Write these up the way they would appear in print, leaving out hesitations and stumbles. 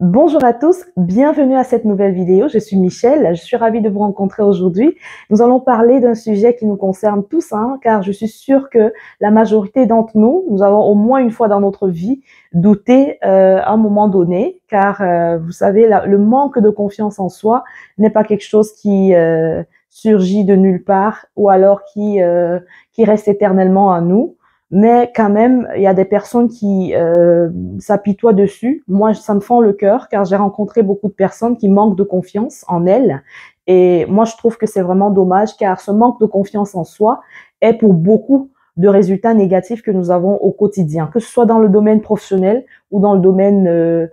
Bonjour à tous, bienvenue à cette nouvelle vidéo. Je suis Michelle, je suis ravie de vous rencontrer aujourd'hui. Nous allons parler d'un sujet qui nous concerne tous, car je suis sûre que la majorité d'entre nous, nous avons au moins une fois dans notre vie douté à un moment donné, car vous savez, le manque de confiance en soi n'est pas quelque chose qui surgit de nulle part ou alors qui reste éternellement à nous. Mais quand même, il y a des personnes qui s'apitoient dessus. Moi, ça me fend le cœur car j'ai rencontré beaucoup de personnes qui manquent de confiance en elles. Et moi, je trouve que c'est vraiment dommage car ce manque de confiance en soi est pour beaucoup de résultats négatifs que nous avons au quotidien, que ce soit dans le domaine professionnel ou dans le domaine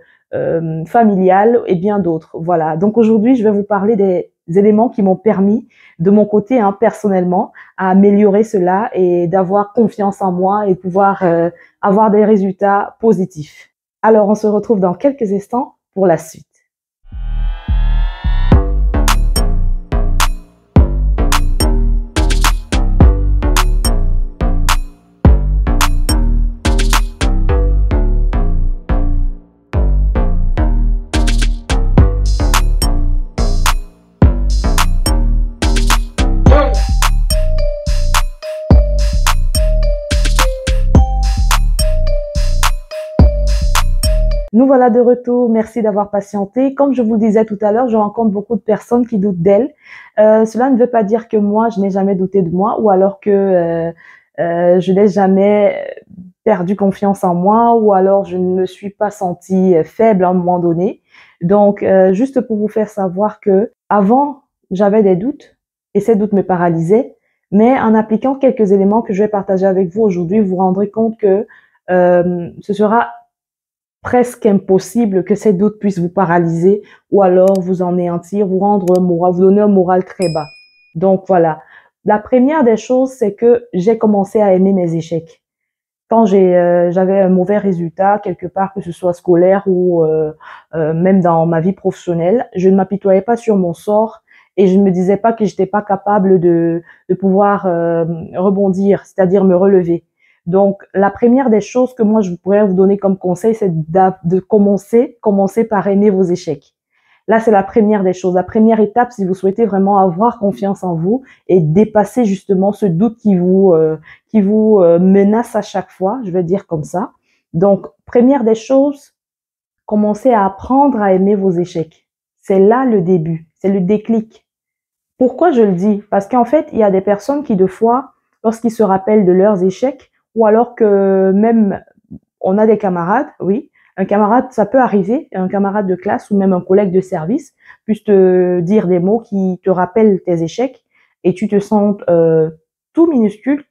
familial et bien d'autres. Voilà. Donc aujourd'hui, je vais vous parler des éléments qui m'ont permis, de mon côté, personnellement, à améliorer cela et d'avoir confiance en moi et pouvoir avoir des résultats positifs. Alors, on se retrouve dans quelques instants pour la suite. Nous voilà de retour, merci d'avoir patienté. Comme je vous le disais tout à l'heure, je rencontre beaucoup de personnes qui doutent d'elles. Cela ne veut pas dire que moi, je n'ai jamais douté de moi ou alors que je n'ai jamais perdu confiance en moi ou alors je ne me suis pas sentie faible à un moment donné. Donc, juste pour vous faire savoir que avant, j'avais des doutes et ces doutes me paralysaient. Mais en appliquant quelques éléments que je vais partager avec vous aujourd'hui, vous vous rendrez compte que ce sera presque impossible que ces doutes puissent vous paralyser ou alors vous anéantir, vous rendre un moral, vous donner un moral très bas. Donc voilà. La première des choses, c'est que j'ai commencé à aimer mes échecs. Quand j'avais un mauvais résultat quelque part, que ce soit scolaire ou même dans ma vie professionnelle, je ne m'apitoyais pas sur mon sort et je ne me disais pas que j'étais pas capable de pouvoir rebondir, c'est-à-dire me relever. Donc, la première des choses que moi, je pourrais vous donner comme conseil, c'est de commencer par aimer vos échecs. Là, c'est la première des choses. La première étape, si vous souhaitez vraiment avoir confiance en vous et dépasser justement ce doute qui vous menace à chaque fois, je vais dire comme ça. Donc, première des choses, commencez à apprendre à aimer vos échecs. C'est là le début, c'est le déclic. Pourquoi je le dis? Parce qu'en fait, il y a des personnes qui, de fois, lorsqu'ils se rappellent de leurs échecs, ou alors que même on a des camarades, oui, un camarade, ça peut arriver, un camarade de classe ou même un collègue de service puisse te dire des mots qui te rappellent tes échecs et tu te sens tout minuscule,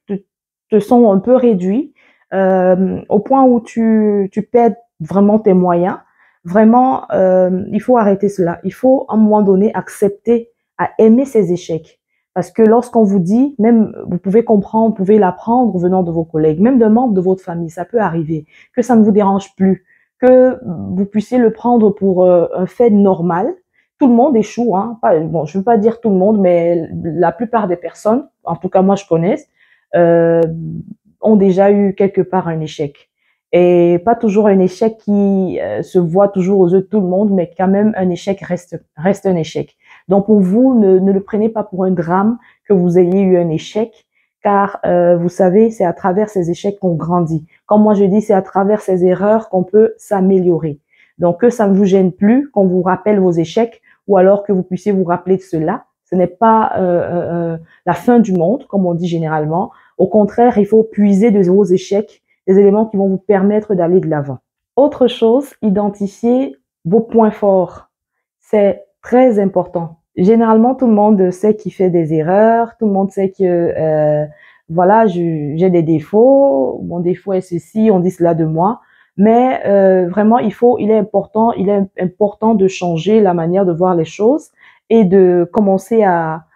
te sens un peu réduit au point où tu perds vraiment tes moyens. Vraiment, il faut arrêter cela. Il faut à un moment donné accepter à aimer ses échecs. Parce que lorsqu'on vous dit, même vous pouvez comprendre, vous pouvez l'apprendre venant de vos collègues, même d'un membre de votre famille, ça peut arriver, que ça ne vous dérange plus, que vous puissiez le prendre pour un fait normal. Tout le monde échoue, bon, je ne veux pas dire tout le monde, mais la plupart des personnes, en tout cas moi je connais, euh, ont déjà eu quelque part un échec. Et pas toujours un échec qui se voit toujours aux yeux de tout le monde, mais quand même un échec reste un échec. Donc pour vous, ne le prenez pas pour un drame que vous ayez eu un échec, car vous savez, c'est à travers ces échecs qu'on grandit. Comme moi je dis, c'est à travers ces erreurs qu'on peut s'améliorer. Donc que ça ne vous gêne plus, qu'on vous rappelle vos échecs, ou alors que vous puissiez vous rappeler de cela. Ce n'est pas la fin du monde, comme on dit généralement. Au contraire, il faut puiser de vos échecs des éléments qui vont vous permettre d'aller de l'avant. Autre chose, identifiez vos points forts. C'est très important. Généralement, tout le monde sait qu'il fait des erreurs, tout le monde sait que voilà, j'ai des défauts, mon défaut est ceci, on dit cela de moi. Mais vraiment, il est important de changer la manière de voir les choses et de commencer à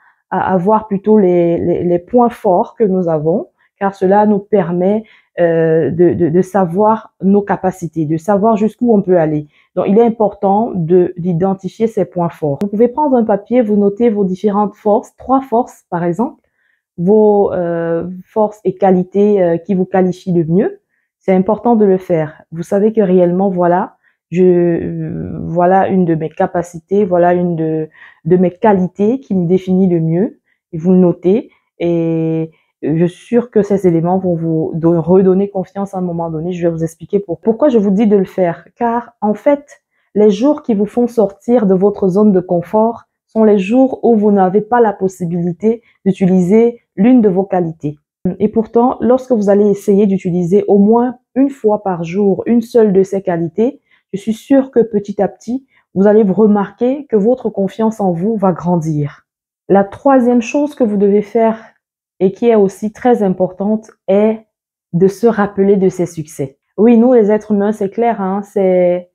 voir plutôt les points forts que nous avons, car cela nous permet de savoir nos capacités, de savoir jusqu'où on peut aller. Donc, il est important d'identifier ces points forts. Vous pouvez prendre un papier, vous notez vos différentes forces, 3 forces par exemple, vos forces et qualités qui vous qualifient le mieux. C'est important de le faire. Vous savez que réellement, voilà, voilà une de mes capacités, voilà une de mes qualités qui me définit le mieux. Et vous le notez et je suis sûre que ces éléments vont vous redonner confiance à un moment donné. Je vais vous expliquer pourquoi je vous dis de le faire. Car en fait, les jours qui vous font sortir de votre zone de confort sont les jours où vous n'avez pas la possibilité d'utiliser l'une de vos qualités. Et pourtant, lorsque vous allez essayer d'utiliser au moins une fois par jour une seule de ces qualités, je suis sûre que petit à petit, vous allez vous remarquer que votre confiance en vous va grandir. La troisième chose que vous devez faire et qui est aussi très importante est de se rappeler de ses succès. Oui, nous les êtres humains, c'est clair, hein, c'est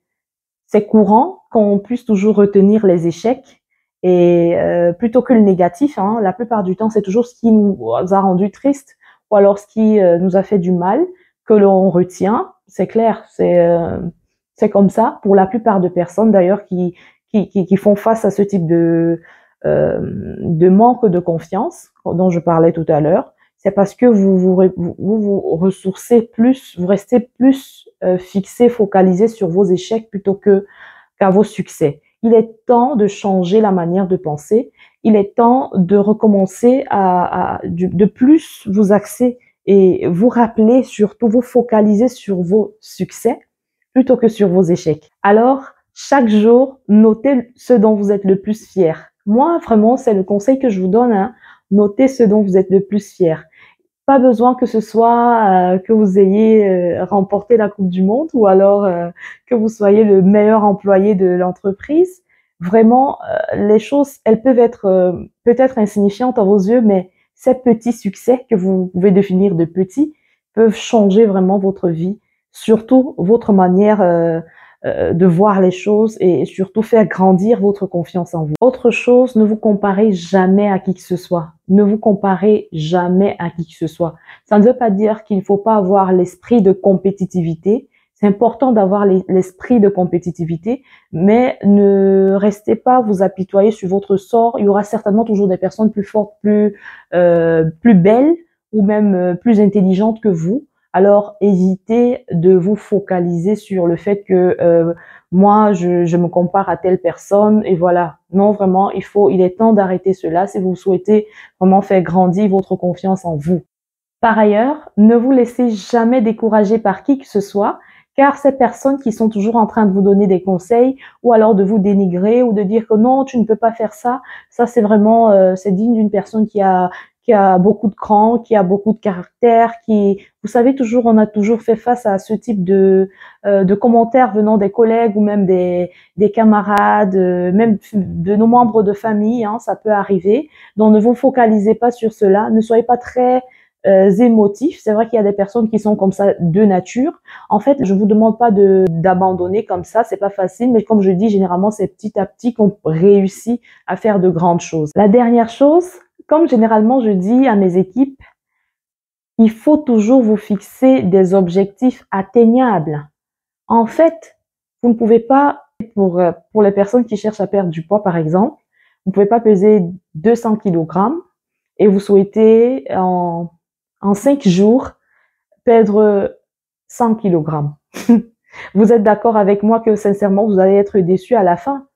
courant qu'on puisse toujours retenir les échecs et plutôt que le négatif, hein, la plupart du temps, c'est toujours ce qui nous a rendu tristes ou alors ce qui nous a fait du mal que l'on retient. C'est clair, c'est comme ça pour la plupart de personnes d'ailleurs qui font face à ce type de manque de confiance dont je parlais tout à l'heure. C'est parce que vous ressourcez plus, vous restez plus fixé, focalisé sur vos échecs plutôt qu'à vos succès. Il est temps de changer la manière de penser. Il est temps de recommencer de plus vous axer et vous rappeler, surtout vous focaliser sur vos succès plutôt que sur vos échecs. Alors, chaque jour, notez ce dont vous êtes le plus fier. Moi, vraiment, c'est le conseil que je vous donne, hein. Notez ce dont vous êtes le plus fier. Pas besoin que ce soit que vous ayez remporté la Coupe du Monde ou alors que vous soyez le meilleur employé de l'entreprise. Vraiment, les choses, elles peuvent être peut-être insignifiantes à vos yeux, mais ces petits succès que vous pouvez définir de petits peuvent changer vraiment votre vie, surtout votre manière de voir les choses et surtout faire grandir votre confiance en vous. Autre chose, ne vous comparez jamais à qui que ce soit. Ne vous comparez jamais à qui que ce soit. Ça ne veut pas dire qu'il ne faut pas avoir l'esprit de compétitivité. C'est important d'avoir l'esprit de compétitivité, mais ne restez pas vous apitoyer sur votre sort. Il y aura certainement toujours des personnes plus fortes, plus belles ou même plus intelligentes que vous. Alors, évitez de vous focaliser sur le fait que moi, je me compare à telle personne et voilà. Non, vraiment, il est temps d'arrêter cela si vous souhaitez vraiment faire grandir votre confiance en vous. Par ailleurs, ne vous laissez jamais décourager par qui que ce soit, car ces personnes qui sont toujours en train de vous donner des conseils ou alors de vous dénigrer ou de dire que non, tu ne peux pas faire ça, ça c'est vraiment, c'est digne d'une personne qui a beaucoup de cran, qui a beaucoup de caractère, vous savez toujours, on a toujours fait face à ce type de commentaires venant des collègues ou même des camarades, même de nos membres de famille, hein, ça peut arriver. Donc ne vous focalisez pas sur cela, ne soyez pas très émotifs. C'est vrai qu'il y a des personnes qui sont comme ça de nature. En fait, je vous demande pas d'abandonner comme ça, c'est pas facile, mais comme je dis, généralement, c'est petit à petit qu'on réussit à faire de grandes choses. La dernière chose, comme généralement je dis à mes équipes, il faut toujours vous fixer des objectifs atteignables. En fait, vous ne pouvez pas, pour les personnes qui cherchent à perdre du poids, par exemple, vous ne pouvez pas peser 200 kg et vous souhaitez en 5 jours perdre 100 kg. Vous êtes d'accord avec moi que sincèrement, vous allez être déçu à la fin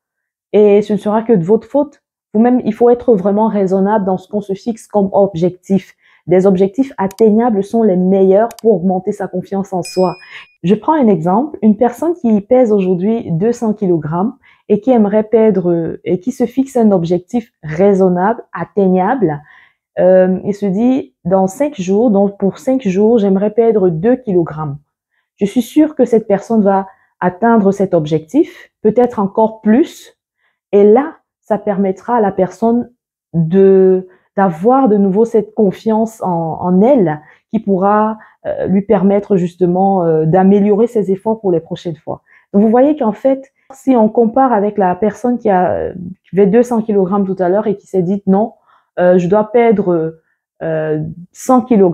et ce ne sera que de votre faute. Vous-même, il faut être vraiment raisonnable dans ce qu'on se fixe comme objectif. Des objectifs atteignables sont les meilleurs pour augmenter sa confiance en soi. Je prends un exemple, une personne qui pèse aujourd'hui 200 kg et qui aimerait perdre et qui se fixe un objectif raisonnable, atteignable, il se dit dans 5 jours, donc pour 5 jours, j'aimerais perdre 2 kg. Je suis sûre que cette personne va atteindre cet objectif, peut-être encore plus, et là, ça permettra à la personne d'avoir de nouveau cette confiance en elle qui pourra lui permettre justement d'améliorer ses efforts pour les prochaines fois. Donc vous voyez qu'en fait, si on compare avec la personne qui avait 200 kg tout à l'heure et qui s'est dit non, je dois perdre 100 kg,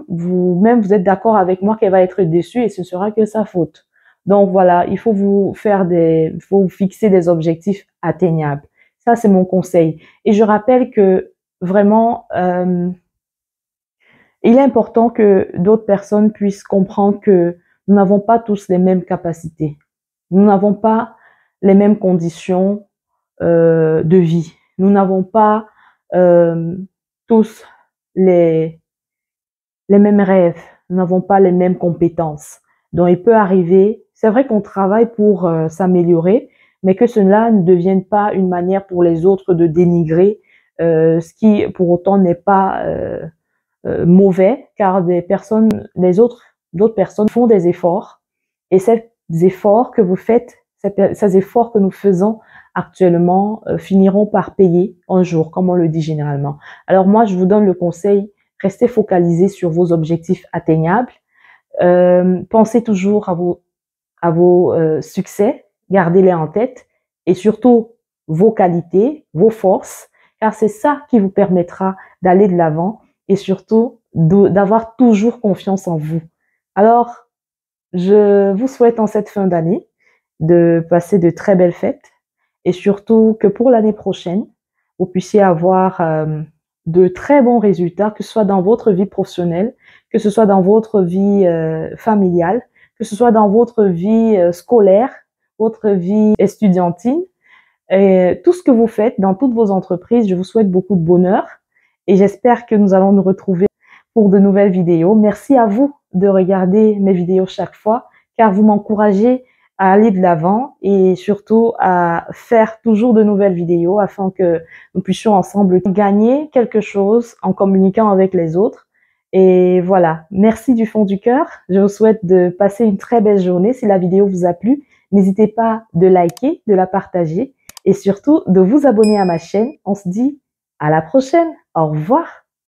vous-même vous êtes d'accord avec moi qu'elle va être déçue et ce sera que sa faute. Donc voilà, il faut vous fixer des objectifs atteignables. Ça, c'est mon conseil. Et je rappelle que vraiment, il est important que d'autres personnes puissent comprendre que nous n'avons pas tous les mêmes capacités. Nous n'avons pas les mêmes conditions de vie. Nous n'avons pas tous les, les mêmes rêves. Nous n'avons pas les mêmes compétences. Donc, il peut arriver, c'est vrai qu'on travaille pour s'améliorer, mais que cela ne devienne pas une manière pour les autres de dénigrer ce qui, pour autant, n'est pas mauvais, car d'autres personnes font des efforts, et ces efforts que vous faites, ces efforts que nous faisons actuellement finiront par payer un jour, comme on le dit généralement. Alors moi, je vous donne le conseil, restez focalisés sur vos objectifs atteignables, pensez toujours à vos succès, gardez-les en tête, et surtout vos qualités, vos forces, car c'est ça qui vous permettra d'aller de l'avant et surtout d'avoir toujours confiance en vous. Alors, je vous souhaite en cette fin d'année de passer de très belles fêtes et surtout que pour l'année prochaine, vous puissiez avoir de très bons résultats, que ce soit dans votre vie professionnelle, que ce soit dans votre vie familiale, que ce soit dans votre vie scolaire, votre vie estudiantine, et tout ce que vous faites dans toutes vos entreprises. Je vous souhaite beaucoup de bonheur et j'espère que nous allons nous retrouver pour de nouvelles vidéos. Merci à vous de regarder mes vidéos chaque fois, car vous m'encouragez à aller de l'avant et surtout à faire toujours de nouvelles vidéos afin que nous puissions ensemble gagner quelque chose en communiquant avec les autres. Et voilà, merci du fond du cœur. Je vous souhaite de passer une très belle journée. Si la vidéo vous a plu, n'hésitez pas de liker, de la partager et surtout de vous abonner à ma chaîne. On se dit à la prochaine. Au revoir.